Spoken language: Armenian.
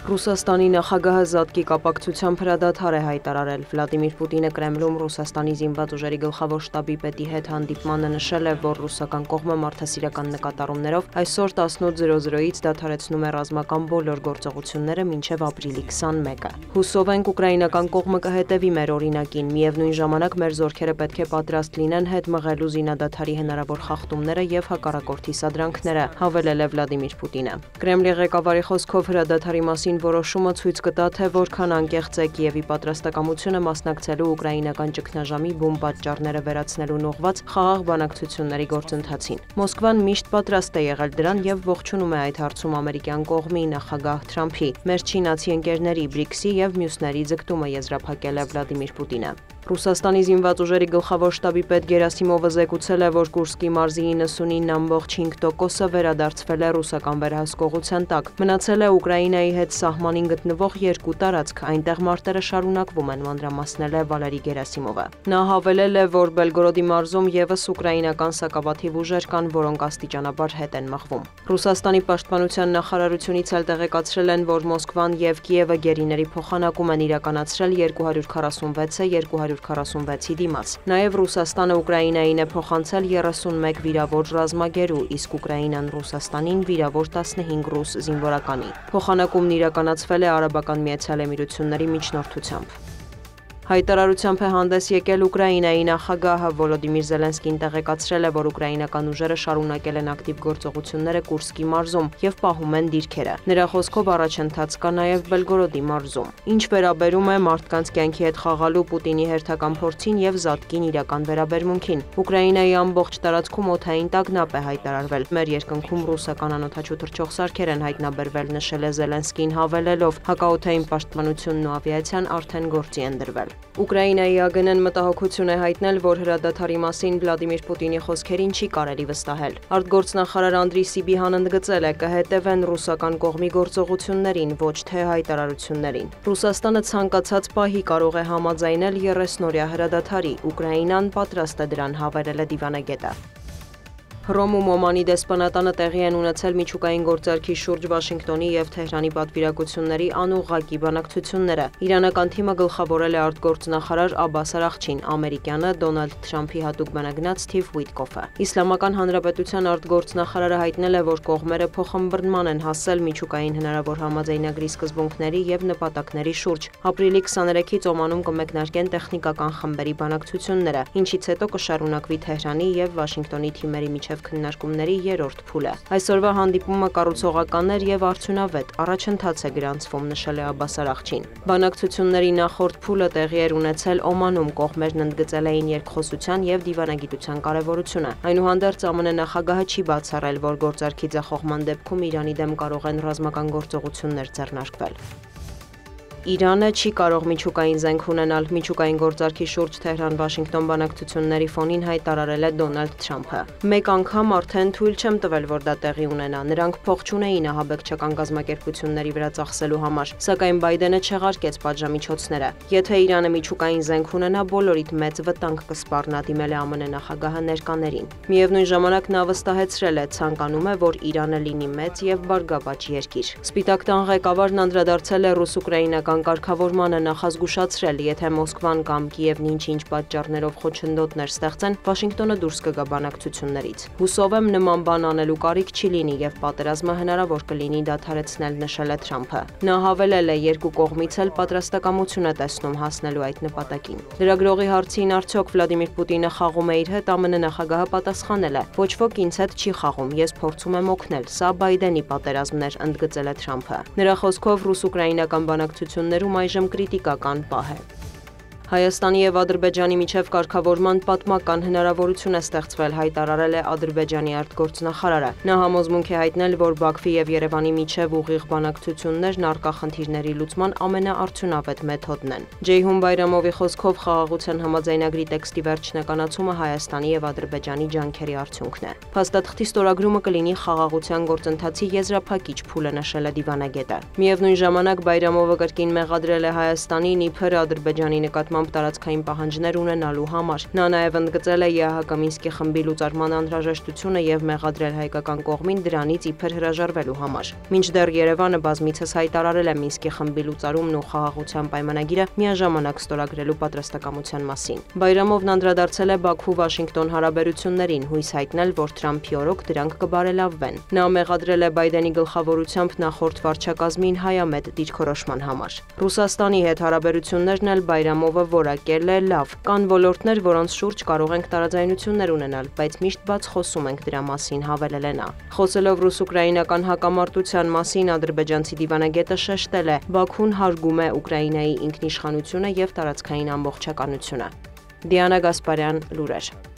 Ռուսաստանի նախագահը զատկի կապակցությամբ հրադադար է հայտարարել։ Վլադիմիր Պուտինը Կրեմլում Ռուսաստանի զինված ուժերի գլխավոր շտաբի պետի հետ հանդիպմանը նշել է, որ ռուսական կողմը մարդասիրական նկատառումներով այսօր 18:00-ից դադարեցնում է ռազմական բոլոր գործողությունները մինչև ապրիլի 21-ը։ Հուսով ենք ուկրաինական կողմը կհետևի մեր օրինակին, միևնույն ժամանակ մեր զորքերը պետք է պատրաստ լինեն հետ մղելու զինադադարի հնարավոր խախտումները եւ հակառակորդի սադրանքները, հավելել է Վլադիմիր Պուտինը։ Կրեմլի ղեկավարի խոսքով հրադադարի մասին որոշումը ցույց կտա, թե որքան անկեղծ է Կիևի պատրաստակամությունը մասնակցելու ուկրաինական ճգնաժամի բում պատճառները վերացնելուն ուղղված խաղաղ բանակցությունների գործընթացին։ Մոսկվան միշտ պատրաստ է եղել դրան եւ ողջունում է այդ հարցում ամերիկյան կողմի նախագահ Թրամփի, մեր չինացի ընկերների, ԲՐԻԿՍ-ի եւ մյուսների ձգտումը եզրափակել է Վլադիմիր Պուտինը։ Ռուսաստանի զինված ուժերի գլխավոր շտաբի պետ Գերասիմովը զեկուցել է, որ Կուրսկի մարզի 99.5%-ը վերադարձվել է ռուսական վերահսկողության տակ։ Մնացել է Ուկրաինայի հետ սահմանին գտնվող 2 տարածք, այնտեղ մարտերը շարունակվում են, մանրամասնել է Վալերի Գերասիմովը։ Նա հավելել է, որ Բելգորոդի մարզում եւս ուկրաինական սակավաթիվ ուժեր կան, որոնք աստիճանաբար հետ են մղվում։ Ռուսաստանի պաշտպանության նախարարությունից էլ տեղեկացրել են, որ Մոսկվան եւ Կիևը գերիների փոխանակում են իրականացրել 246-ը 246-ի դիմաց։ Նաև Ռուսաստանը Ուկրաինային է փոխանցել 31 վիրավոր ռազմագերու, իսկ Ուկրաինան Ռուսաստանին վիրավոր 15 ռուս զինվորականի։ Փոխանակումն իրականացվել է Արաբական Միացյալ Էմիրությունների միջնորդությամբ։ Հայտարարությամբ է հանդես եկել Ուկրաինայի նախագահը Վոլոդիմիր Զելենսկին տեղեկացրել է, որ ուկրաինական ուժերը շարունակել են ակտիվ գործողությունները Կուրսկի մարզում եւ պահում են դիրքերը։ Նրա խոսքով առաջընթաց կա նաեւ Բելգորոդի մարզում։ Ինչ վերաբերում է մարդկանց կյանքի հետ խաղալու Պուտինի հերթական փորձին եւ զատկին իրական վերաբերմունքին, Ուկրաինայի ամբողջ տարածքում օդային տագնապ է հայտարարվել։ Մեր երկնքում ռուսական անօդաչու թռչող սարքեր են հայտնաբերվել, նշել է Զելենսկին, հավելելով, հակաօդային պաշտպանությունն ու ավիացիան արդեն գործի են դրվել։ Ուկրաինայի ԱԳՆ-ն մտահոգություն է հայտնել, որ հրադադարի մասին Վլադիմիր Պուտինի խոսքերին չի կարելի վստահել։ Արտգործնախարար Անդրի Սիբիհան ընդգծել է, կհետևեն ռուսական կողմի գործողություններին, ոչ թե հայտարարություններին։ Ռուսաստանը ցանկացած պահի կարող է համաձայնել 30-օրյա հրադադարի, Ուկրաինան պատրաստ է դրան, հավելել է դիվանագետը։ Հռոմում Օմանի դեսպանատանը տեղի են ունեցել միջուկային գործարքի շուրջ Վաշինգտոնի եւ Թեհրանի պատվիրակությունների անուղղակի բանակցությունները։ Իրանական թիմը գլխավորել է արտգործնախարար Աբբաս Արաղչին, ամերիկյանը Դոնալդ Թրամփի հատուկ բանագնաց Սթիվ Ուիթկոֆը։ Իսլամական Հանրապետության արտգործնախարարը հայտնել է, որ կողմերը փոխըմբռնման են հասել միջուկային հնարավոր համաձայնագրի սկզբունքների եւ նպատակների շուրջ։ Ապրիլի 23-ից Օմանում կմեկնարկեն տեխնիկական խմբերի բանակցությունները, ինչից հետո կշարունակվի Թեհրանի եւ Վաշինգտոնի թիմերի միջև քննարկումների երրորդ փուլը։ Այսօրվա հանդիպումը կառուցողական էր եւ արդյունավետ, առաջընթաց է գրանցվում, նշել է Աբբաս Արաղչին։ Բանակցությունների նախորդ փուլը տեղի էր ունեցել Օմանում, կողմերն ընդգծել էին երկխոսության եւ դիվանագիտության կարեւորությունը։ Այնուհանդերձ ԱՄՆ նախագահը չի բացառել, որ գործարքի ձախողման դեպքում Իրանի դեմ կարող են ռազմական գործողություններ ձեռնարկվել։ Իրանը չի կարող միջուկային զենք ունենալ, միջուկային գործարքի շուրջ Թեհրան-Վաշինգտոն բանակցությունների ֆոնին հայտարարել է Դոնալդ Թրամփը։ Մեկ անգամ արդեն թույլ չեմ տվել, որ դա տեղի ունենա։ Նրանք փող չունեին ահաբեկչական կազմակերպությունների վրա ծախսելու համար, սակայն Բայդենը չեղարկեց պատժամիջոցները։ Եթե Իրանը միջուկային զենք ունենա, բոլորիդ մեծ վտանգ կսպառնա, դիմել է ԱՄՆ նախագահը ներկաներին։ Միևնույն ժամանակ նա վստահեցրել է, ցանկանում է, որ Իրանը լինի մեծ եւ բարգավաճ երկիր։ Սպիտակ տան ղեկավարն անդրադարձել է ռուս-ուկրաինական կարգավորմանը, նախազգուշացրել, եթե Մոսկվան կամ Կիևն ինչ-ինչ պատճառներով խոչընդոտներ ստեղծեն, Վաշինգտոնը դուրս կգա բանակցություններից։ Հուսով եմ նման բան անելու կարիք չի լինի եւ պատերազմը հնարավոր կլինի դադարեցնել, նշել է Թրամփը։ Նա հավելել է, երկու կողմից էլ պատրաստակամություն է տեսնում հասնելու այդ նպատակին։ Լրագրողի հարցին արդյոք Վլադիմիր Պուտինը խաղում է իր հետ, ԱՄՆ նախագահը պատասխանել է. ոչ ոք ինձ հետ չի խաղում, ես փորձում եմ օգնել, սա Բայդենի պատերազմներ, ընդգծել է Թրամփը։ Նրա խոսքով ռուս-ուկրաինական բանակցություններում այժմ կրիտիկական պահ է։ Հայաստանի եւ Ադրբեջանի միջև կարգավորման պատմական հնարավորություն է ստեղծվել, հայտարարել է Ադրբեջանի արտգործնախարարը։ Նա համոզմունք է հայտնել, որ Բաքվի եւ Երևանի միջև ուղիղ բանակցություններն առկա խնդիրների լուծման ամենաարդյունավետ մեթոդն են։ Ջեյհուն Բայրամովի խոսքով խաղաղության համաձայնագրի տեքստի վերջնականացումը Հայաստանի եւ Ադրբեջանի ջանքերի արդյունքն է։ Փաստաթղթի ստորագրումը կլինի խաղաղության գործընթացի եզրափակիչ փուլը, նշել է դիվանագետը։ Միևնույն ժամանակ Բայրամովը կրկին մեղադրել է Հայաստանին իբր Ադրբեջանի նկատմամբ նկատմամբ տարածքային պահանջներ ունենալու համար։ Նա նաև ընդգծել է ԵԱՀԿ Մինսկի խմբի լուծարման անհրաժեշտությունը եւ մեղադրել հայկական կողմին դրանից իբր հրաժարվելու համար։ Մինչդեռ Երևանը բազմիցս հայտարարել է Մինսկի խմբի լուծարումն ու խաղաղության պայմանագիրը միաժամանակ ստորագրելու պատրաստակամության մասին։ Բայրամովն անդրադարձել է Բաքվու-Վաշինգտոն հարաբերություններին, հույս հայտնել, որ Թրամփի օրոք դրանք կբարելավվեն։ Նա մեղադրել է Բայդենի գլխավորությամբ նախորդ վարչակազմին հայամետ դիրքորոշման համար։ Ռուսաստանի հետ հարաբերություններն էլ Բայրամովը որակել է լավ։ Կան ոլորտներ, որոնց շուրջ կարող ենք տարաձայնություններ ունենալ, բայց միշտ բաց խոսում ենք դրա մասին, հավելել է նա։ Խոսելով ռուս-ուկրաինական հակամարտության մասին, ադրբեջանցի դիվանագետը շեշտել է. Բաքուն հարգում է Ուկրաինայի ինքնիշխանությունը եւ տարածքային ամբողջականությունը։ Դիանա Գասպարյան, լուրեր։